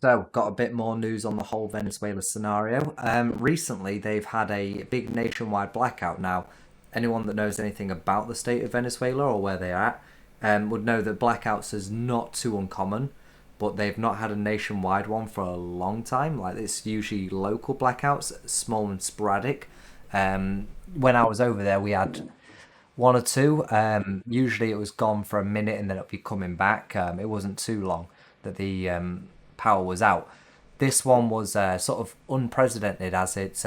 So, got a bit more news on the whole Venezuela scenario. Recently, they've had a big nationwide blackout. Now, anyone that knows anything about the state of Venezuela or where they're at would know that blackouts is not too uncommon, but they've not had a nationwide one for a long time. Like, it's usually local blackouts, small and sporadic. When I was over there, we had one or two. Usually it was gone for a minute and then it'll be coming back. It wasn't too long that the power was out. This one was sort of unprecedented as it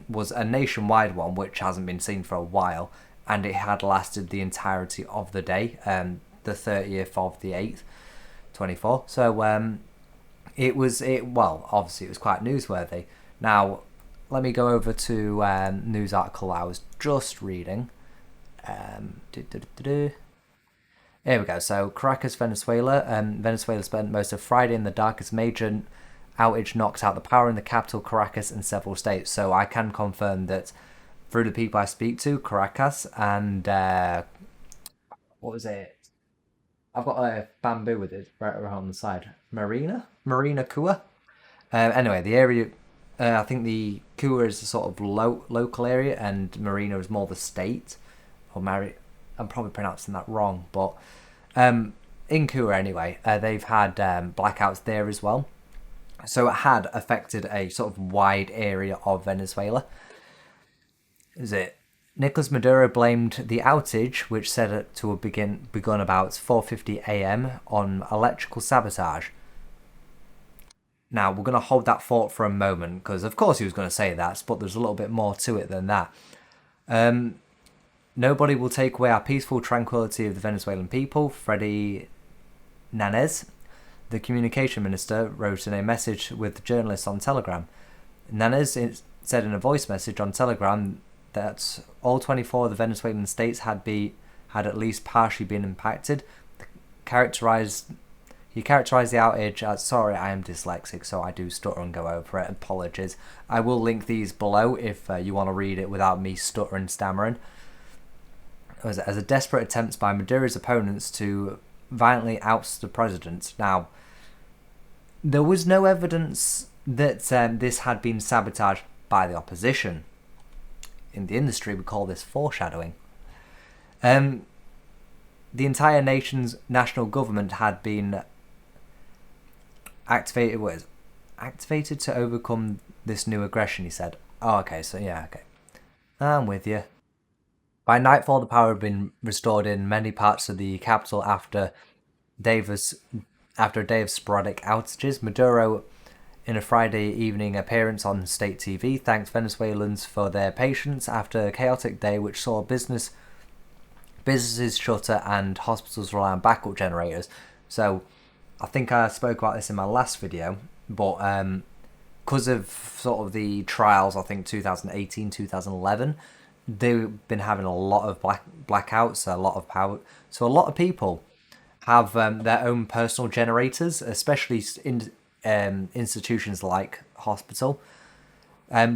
was a nationwide one, which hasn't been seen for a while, and it had lasted the entirety of the day, the 30th of the 8th, 24. So well, obviously it was quite newsworthy. Now, let me go over to news article I was just reading. Here we go. So Caracas, Venezuela. Venezuela spent most of Friday in the dark as major outage knocked out the power in the capital, Caracas, and several states. So I can confirm that through the people I speak to, Caracas and what was it? I've got a bamboo with it right around on the side. Marina Kua. Anyway, the area. I think the Kua is the sort of local area, and Marina is more the state. Or Mari. I'm probably pronouncing that wrong, but in Kua anyway, they've had blackouts there as well. So it had affected a sort of wide area of Venezuela. Is it? Nicolas Maduro blamed the outage, which said it to have begun about 4:50 a.m. on electrical sabotage. Now we're going to hold that thought for a moment because, of course, he was going to say that, but there's a little bit more to it than that. Nobody will take away our peaceful tranquility of the Venezuelan people, Freddy Nanez, the communication minister, wrote in a message with journalists on Telegram. Nanez said in a voice message on Telegram that all 24 of the Venezuelan states had at least partially been impacted. He characterized the outage as, sorry, I am dyslexic, so I do stutter and go over it. Apologies. I will link these below if you want to read it without me stuttering, stammering. As a desperate attempt by Maduro's opponents to violently oust the president. Now, there was no evidence that this had been sabotaged by the opposition. In the industry, we call this foreshadowing. The entire nation's national government had been activated to overcome this new aggression, he said. Oh, okay, so yeah, okay. I'm with you. By nightfall, the power had been restored in many parts of the capital after a day of sporadic outages. Maduro, in a Friday evening appearance on state TV, thanked Venezuelans for their patience after a chaotic day which saw businesses shutter and hospitals rely on backup generators. So, I think I spoke about this in my last video, but because of sort of the trials, I think 2018, 2011, they've been having a lot of blackouts, a lot of power. So a lot of people have their own personal generators, especially in institutions like hospital,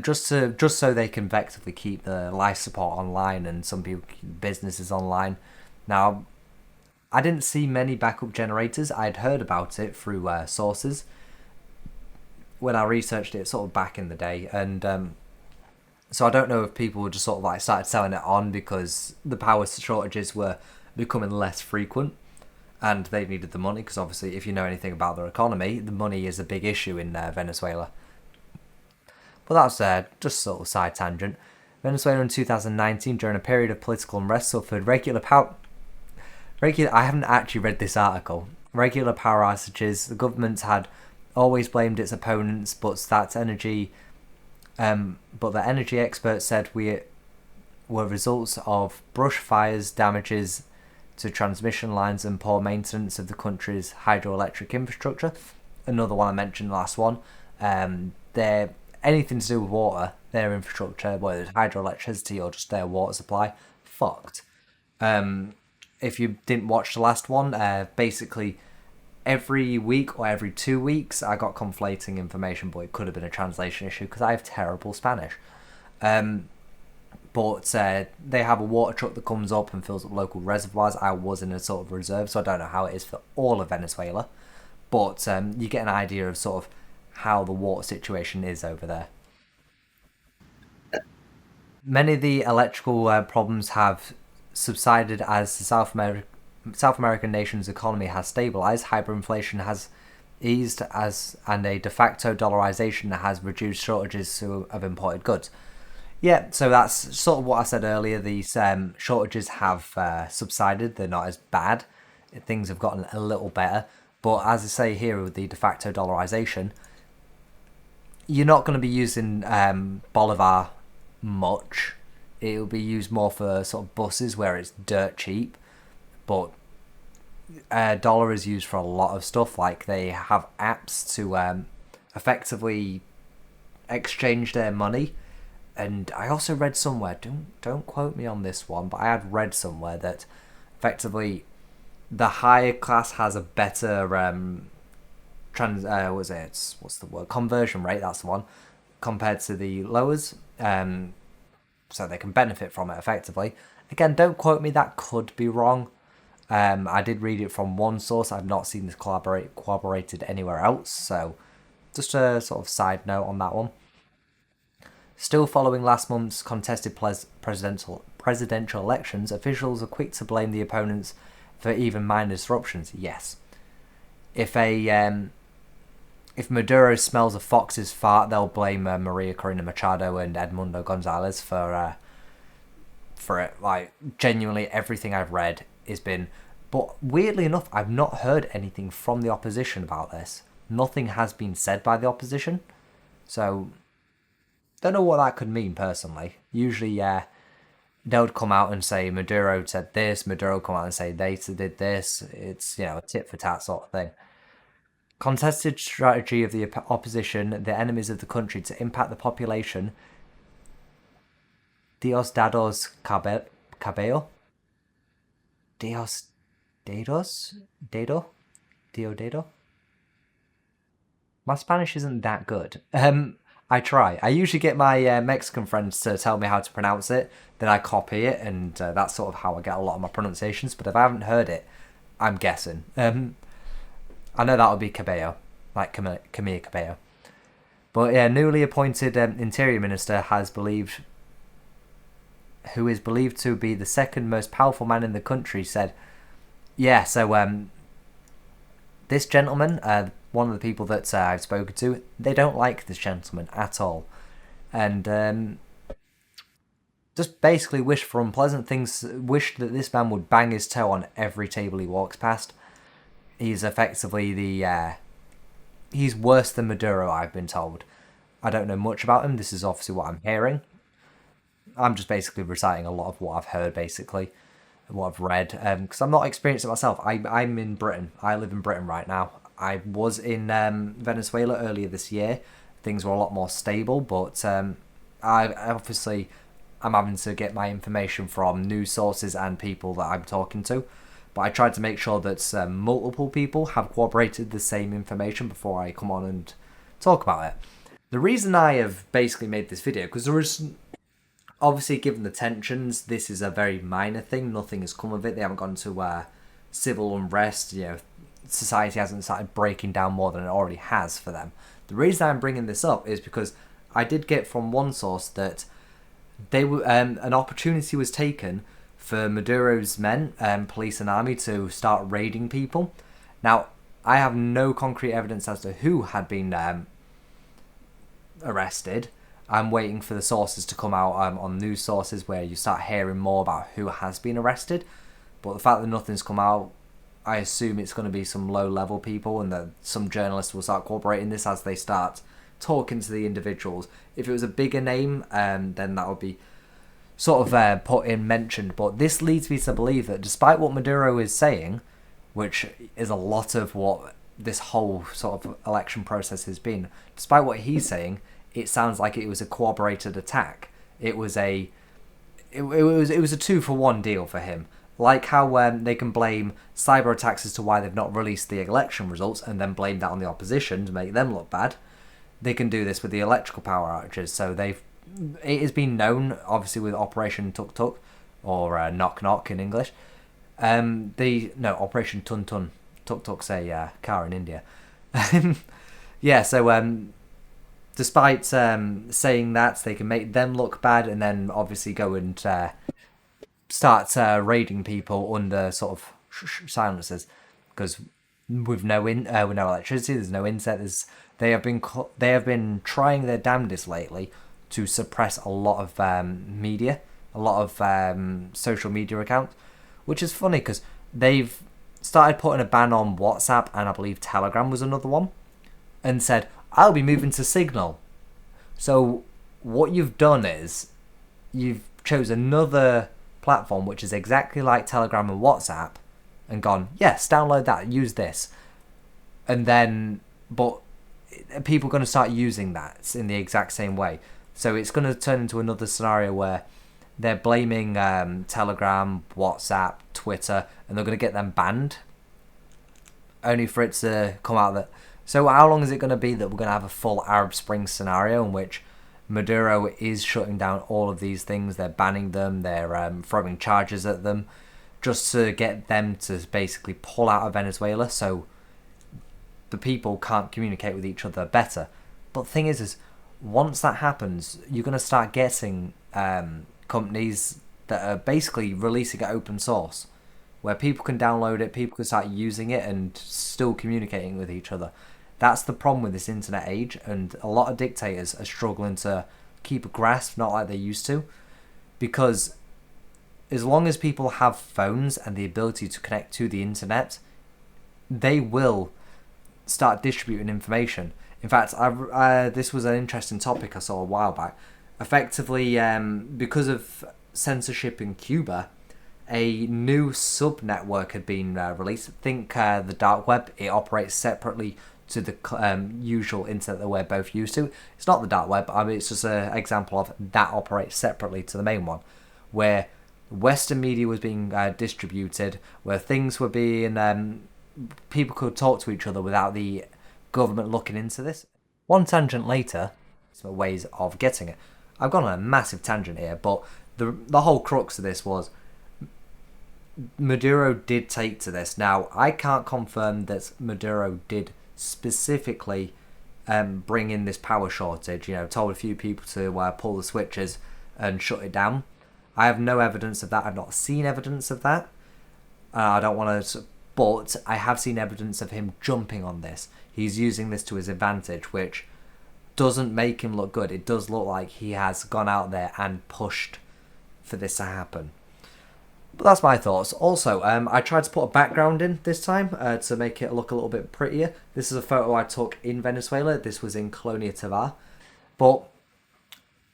just so they can effectively keep the life support online, and some people keep businesses online. Now, I didn't see many backup generators. I'd heard about it through sources when I researched it sort of back in the day, and so I don't know if people just sort of like started selling it on because the power shortages were becoming less frequent and they needed the money, because obviously if you know anything about their economy, the money is a big issue in Venezuela. But that's just sort of side tangent. Venezuela in 2019, during a period of political unrest, suffered I haven't actually read this article. Regular power outages. The government had always blamed its opponents, but the energy experts said we were results of brush fires, damages to transmission lines, and poor maintenance of the country's hydroelectric infrastructure. Another one I mentioned, the last one. They're anything to do with water, their infrastructure, whether it's hydroelectricity or just their water supply, fucked. If you didn't watch the last one, basically every week or every 2 weeks, I got conflating information, but it could have been a translation issue because I have terrible Spanish. But they have a water truck that comes up and fills up local reservoirs. I was in a sort of reserve, so I don't know how it is for all of Venezuela. But you get an idea of sort of how the water situation is over there. Many of the electrical problems have subsided as the South American nation's economy has stabilized, hyperinflation has eased, and a de facto dollarization has reduced shortages of imported goods. Yeah, so that's sort of what I said earlier. These shortages have subsided. They're not as bad. Things have gotten a little better. But as I say here with the de facto dollarization, you're not going to be using Bolivar much. It'll be used more for sort of buses where it's dirt cheap. But dollar is used for a lot of stuff. Like they have apps to effectively exchange their money. And I also read somewhere, don't quote me on this one, but I had read somewhere that effectively the higher class has a better what's the word, conversion rate, that's the one, compared to the lowers, so they can benefit from it effectively. Again, don't quote me, that could be wrong. I did read it from one source. I've not seen this corroborated anywhere else, so just a sort of side note on that one. Still following last month's contested presidential elections, officials are quick to blame the opponents for even minor disruptions. Yes. If Maduro smells a fox's fart, they'll blame Maria Corina Machado and Edmundo Gonzalez for it. Like, genuinely everything I've read has been... But weirdly enough, I've not heard anything from the opposition about this. Nothing has been said by the opposition. So... don't know what that could mean personally. Usually, they would come out and say Maduro said this, Maduro come out and say they did this. It's, a tit for tat sort of thing. Contested strategy of the opposition, the enemies of the country, to impact the population. Diosdados Cabello? Dedo? My Spanish isn't that good. I try. I usually get my Mexican friends to tell me how to pronounce it, then I copy it, and that's sort of how I get a lot of my pronunciations. But if I haven't heard it, I'm guessing. I know that would be Cabello, like Camille Cabello. But yeah, newly appointed Interior Minister who is believed to be the second most powerful man in the country, said, yeah, so this gentleman, one of the people that I've spoken to, they don't like this gentleman at all. And just basically wish for unpleasant things, wish that this man would bang his toe on every table he walks past. He's effectively he's worse than Maduro, I've been told. I don't know much about him, this is obviously what I'm hearing. I'm just basically reciting a lot of what I've heard, basically, what I've read, because I'm not experienced it myself. I'm in Britain. I live in Britain right now. I was in Venezuela earlier this year. Things were a lot more stable, but I'm having to get my information from news sources and people that I'm talking to. But I tried to make sure that multiple people have corroborated the same information before I come on and talk about it. The reason I have basically made this video, because there is... obviously, given the tensions, this is a very minor thing. Nothing has come of it. They haven't gone to civil unrest. Society hasn't started breaking down more than it already has for them. The reason I'm bringing this up is because I did get from one source that they were an opportunity was taken for Maduro's men, police and army, to start raiding people. Now, I have no concrete evidence as to who had been arrested. I'm waiting for the sources to come out on news sources where you start hearing more about who has been arrested. But the fact that nothing's come out, I assume it's going to be some low-level people, and that some journalists will start cooperating this as they start talking to the individuals. If it was a bigger name, then that would be sort of put in, mentioned. But this leads me to believe that despite what Maduro is saying, which is a lot of what this whole sort of election process has been, despite what he's saying, it sounds like it was a cooperated attack. It was a 2-for-1 deal for him. Like how they can blame cyber attacks as to why they've not released the election results and then blame that on the opposition to make them look bad. They can do this with the electrical power outages. So it has been known, obviously, with Operation Tuk Tuk, or Knock Knock in English. Operation Tun Tun. Tuk Tuk's a car in India. yeah, so despite saying that, they can make them look bad, and then obviously go and start raiding people under sort of silences, because with no electricity, there's no internet. They have been trying their damnedest lately to suppress a lot of media, a lot of social media accounts, which is funny because they've started putting a ban on WhatsApp, and I believe Telegram was another one, and said, I'll be moving to Signal. So what you've done is you've chose another platform which is exactly like Telegram and WhatsApp, and gone, yes, download that, use this. And then, but people are going to start using that in the exact same way. So it's going to turn into another scenario where they're blaming Telegram, WhatsApp, Twitter, and they're going to get them banned, only for it to come out that... So how long is it going to be that we're going to have a full Arab Spring scenario in which Maduro is shutting down all of these things? They're banning them, they're throwing charges at them, just to get them to basically pull out of Venezuela so the people can't communicate with each other better. But the thing is once that happens, you're going to start getting companies that are basically releasing it open source, where people can download it, people can start using it and still communicating with each other. That's the problem with this internet age, and a lot of dictators are struggling to keep a grasp, not like they used to, because as long as people have phones and the ability to connect to the internet, they will start distributing information. In fact, this was an interesting topic I saw a while back. Effectively, because of censorship in Cuba, a new sub-network had been released. Think the dark web. It operates separately to the usual internet that we're both used to. It's not the dark web. I mean, it's just an example of that operates separately to the main one, where Western media was being distributed, where things were being... people could talk to each other without the government looking into this. One tangent later, some ways of getting it. I've gone on a massive tangent here, but the whole crux of this was Maduro did take to this. Now, I can't confirm that Maduro did specifically bring in this power shortage, told a few people to pull the switches and shut it down. I have no evidence of that. I've not seen evidence of that. I don't want to... But I have seen evidence of him jumping on this. He's using this to his advantage, which doesn't make him look good. It does look like he has gone out there and pushed for this to happen. But that's my thoughts. Also, I tried to put a background in this time to make it look a little bit prettier. This is a photo I took in Venezuela. This was in Colonia Tovar. But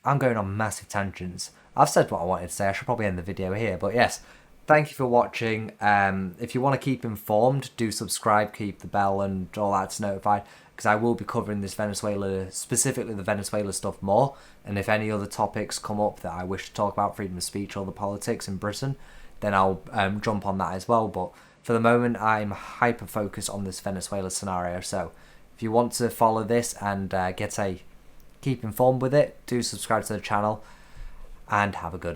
I'm going on massive tangents. I've said what I wanted to say. I should probably end the video here. But yes, thank you for watching. If you want to keep informed, do subscribe, keep the bell and all that's notified, because I will be covering this Venezuela, specifically the Venezuela stuff more. And if any other topics come up that I wish to talk about, freedom of speech or the politics in Britain, then I'll jump on that as well. But for the moment, I'm hyper-focused on this Venezuela scenario. So if you want to follow this and keep informed with it, do subscribe to the channel, and have a good one.